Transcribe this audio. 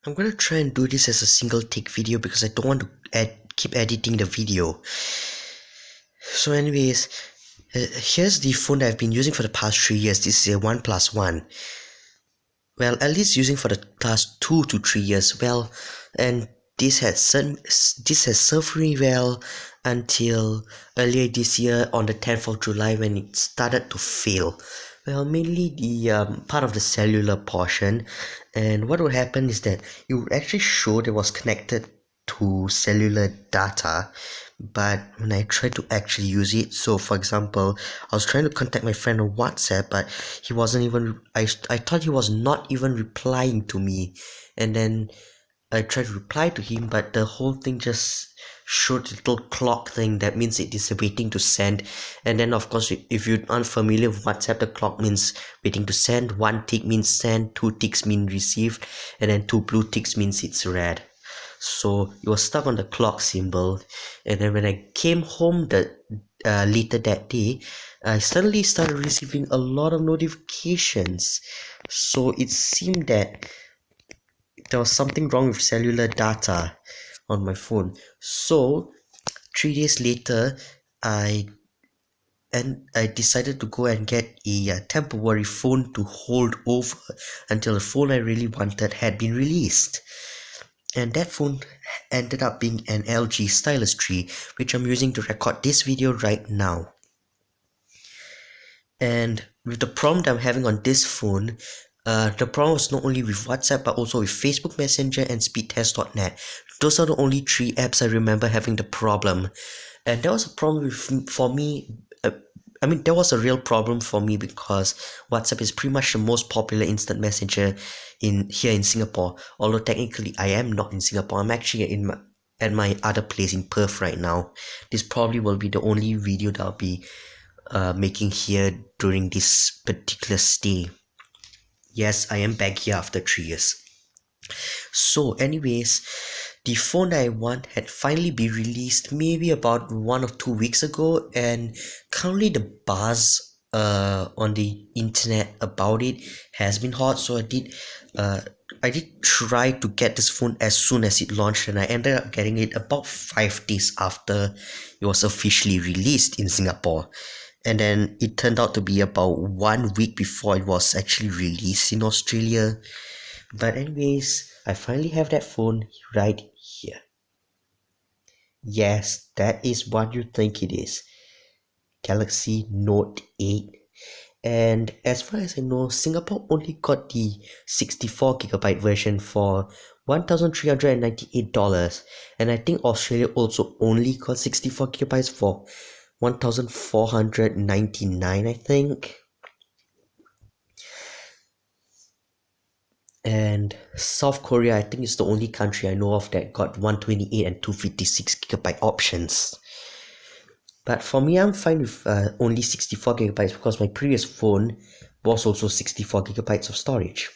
I'm gonna try and do this as a single take video because I don't want to keep editing the video. So anyways, here's the phone that I've been using for the past 3 years. This is a OnePlus One. Well, at least using for the past 2 to 3 years. Well, and this has served me well until earlier this year on the 10th of July when it started to fail. Well, mainly the part of the cellular portion, and what would happen is that it would actually show that it was connected to cellular data, but when I tried to actually use it, so for example, I was trying to contact my friend on WhatsApp, but he wasn't even, I thought he was not even replying to me, and then I tried to reply to him, but the whole thing just showed a little clock thing that means it is waiting to send. And then of course, if you're unfamiliar with WhatsApp, the clock means waiting to send. 1 tick means send, 2 ticks mean received, and then 2 blue ticks means it's read. So it was stuck on the clock symbol, and then when I came home later that day, I suddenly started receiving a lot of notifications. So it seemed that there was something wrong with cellular data on my phone. So 3 days later, I decided to go and get a temporary phone to hold over until the phone I really wanted had been released. And that phone ended up being an LG Stylus 3, which I'm using to record this video right now. And with the problem that I'm having on this phone, the problem was not only with WhatsApp but also with Facebook Messenger and speedtest.net. Those are the only 3 apps I remember having the problem. And that was a problem for me. That was a real problem for me because WhatsApp is pretty much the most popular instant messenger here in Singapore. Although technically I am not in Singapore, I'm actually at my other place in Perth right now. This probably will be the only video that I'll be making here during this particular stay. Yes, I am back here after 3 years. So anyways, the phone that I want had finally been released maybe about 1 or 2 weeks ago, and currently the buzz on the internet about it has been hot. So I did try to get this phone as soon as it launched, and I ended up getting it about 5 days after it was officially released in Singapore. And then it turned out to be about 1 week before it was actually released in Australia. But anyways, I finally have that phone right here. Yes, that is what you think it is. Galaxy Note 8. And as far as I know, Singapore only got the 64GB version for $1,398. And I think Australia also only got 64GB for $1,499, I think. And South Korea, I think, is the only country I know of that got 128 and 256GB options. But for me, I'm fine with only 64GB because my previous phone was also 64GB of storage.